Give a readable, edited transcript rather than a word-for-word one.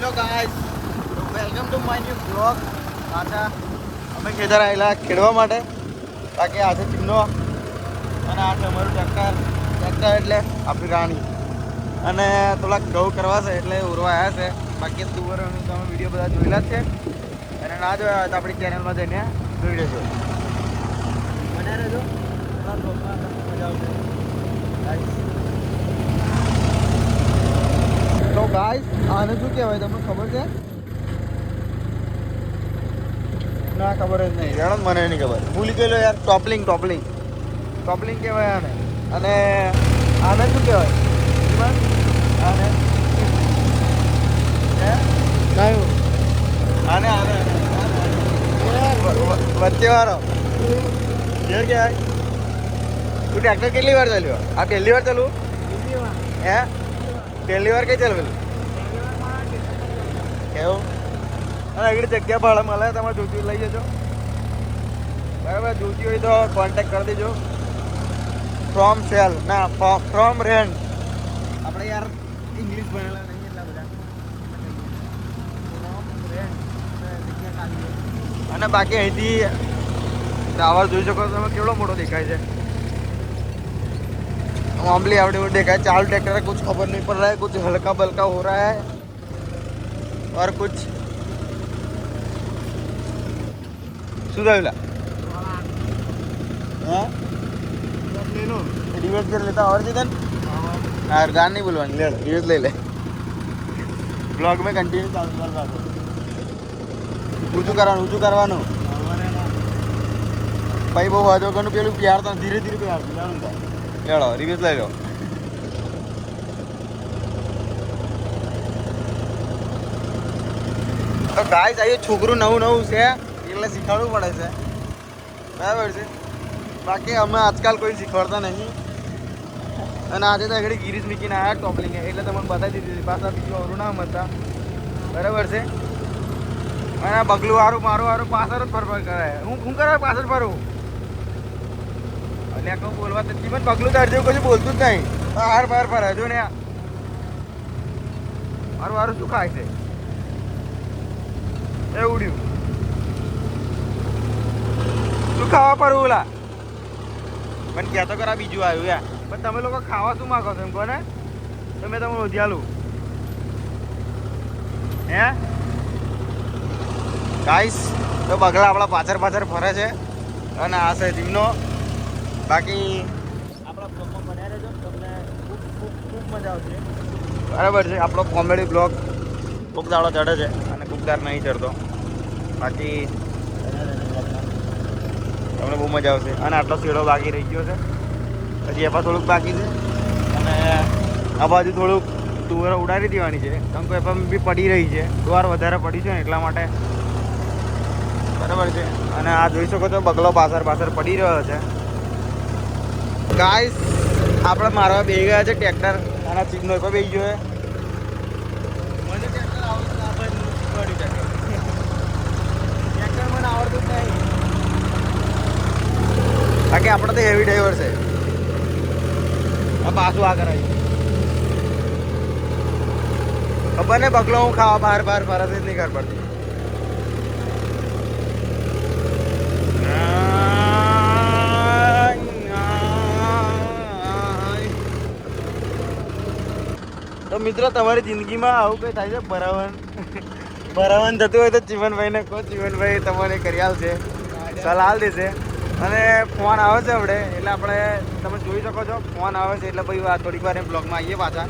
Hello guys, welcome to my new blog. પાછા અમે ખેતર આવેલા ખેડવા માટે. બાકી આજે ચીમનો અને આ છે અમારું ટ્રેક્ટર એટલે આપણી રાણી. અને થોડાક ઘઉં કરવા છે એટલે ઉરવા આવ્યા છે. બાકી તુવરનું તમે વિડીયો બધા જોયેલા જ છે, અને ના જોયા હોય તો આપણી ચેનલમાં જઈને જોઈ લેજો. બન્યા રહેજો, મજા આવશે. તો ગાઈસ, આને શું કહેવાય તમને ખબર છે? ના, ખબર જ નહીં. જાણો મને નહીં ખબર, ભૂલી ગયેલો યાર. ટોપલિંગ કહેવાય આને. અને આને શું કહેવાય? આને આને વચ્ચે વાળો ઘેર કહેવાય. તું ટ્રેક્ટર કેટલી વાર ચાલ્યો? આ પહેલી વાર ચાલવું? હે, પહેલી વાર કઈ ચાલવેલું કેવું? અને આગળ જગ્યા ભાડે મળે, તમારે જોતી લઈ જજો. બરાબર, જોતી હોય તો કોન્ટેક્ટ કરી દેજો. ફ્રોમ સેલ ના ફ્રોમ રેન્ટ. આપણે યાર ઇંગ્લિશ ભણેલા નહીં એટલા બધા. અને બાકી અહીંથી ટાવર જોઈ શકો તમે, કેવડો મોટો દેખાય છે. मामूली आवड़े वो देखा है, चालू ट्रैक्टर है, कुछ खबर नहीं पड़ रहा है, कुछ हल्का बल्का हो रहा है और कुछ सुधार रिवर्स कर लेता और चेतन यार, गान नहीं बोलवानी, ले रिवर्स ले ले. ब्लॉग में कंटिन्यू चालू कर रहा ऊँचું કરવાનું ભાઈ. બહુ વાજો કરનું પેલું પ્યારતા ધીરે ધીરે પ્યારતું જાણું થાય. ચલો રિવ્યુઝ લઈ લો. તો ગાઈસ, આ છોકરું નવું છે એટલે શીખવાડવું પડે છે, બરાબર છે. બાકી અમે આજકાલ કોઈ શીખવાડતા નહીં. અને આજે તો આગળ ગિરીશ મીકીને આવ્યા ટોપલિંગ, એટલે તમને બતાવી દીધી. પાછા બીજું અવરું ના હતા, બરાબર છે. અને બગલું મારું પાછળ જ ફરફર કરાય. હું કરાય પાછળ ફરું એટલે કહું બોલવા તો જીવન પગલું તાર જેવું કશું બોલતું જ નહીં. હાર બાર ફરે જો ને. મારું શું ખાય છે એ ઉડ્યું? શું ખાવા પર ઓલા મને કહેતો કરા બીજું આવ્યું યાર. પણ તમે લોકો ખાવા શું માગો છો એમ કહો ને, તો મેં તમને ઓધિયાલું. હે ગાઈસ, તો બગલા આપણા પાછળ ફરે છે. અને આ છે જીમનો. બાકી આપણા બ્લોગમાં બન્યા રહેજો, તમને ખૂબ મજા આવશે, બરાબર છે. આપણો કોમેડી બ્લોગ કોક દાડો ચડે છે અને કોક દાડ નહીં ચડતો. બાકી તમને બહુ મજા આવશે. અને આટલો શેડો બાકી રહી ગયો છે, હજી એમાં થોડુંક બાકી છે. અને આ બાજુ થોડુંક તુવેર ઉડાડી દેવાની છે, કેમ કે એમાં બી પડી રહી છે. ડોર વધારે પડી છે ને એટલા માટે, બરાબર છે. અને આ જોઈ શકો છો, બગલો પાછળ પડી રહ્યો છે. ગાઈસ, આપણે મારવા બેસી ગયા છે ટ્રેક્ટર. આના ચીમનો પણ બેસી ગયો. મને ટ્રેક્ટર આવડતું ના ભાઈ, હું શીખવાડ્યું ટ્રેક્ટર મને આવડતું જ નહીં. બાકી આપણે તો હેવી ડ્રાઈવર છે. પાછું આ કરાવી ખબર ને, બગલો હું ખાવા બહાર ફરત જ નહીં ખબર પડતી. તો મિત્રો, તમારી જિંદગીમાં આવું કંઈ થાય છે ભરાવન થતું હોય તો ચીમનભાઈને કહો. ચીમનભાઈ તમને કરી આલશે, સલાહ દેશે. અને ફોન આવે છે આપણે, એટલે આપણે તમે જોઈ શકો છો ફોન આવે છે. એટલે ભાઈ થોડીક વાર બ્લોગમાં આવીએ પાછા.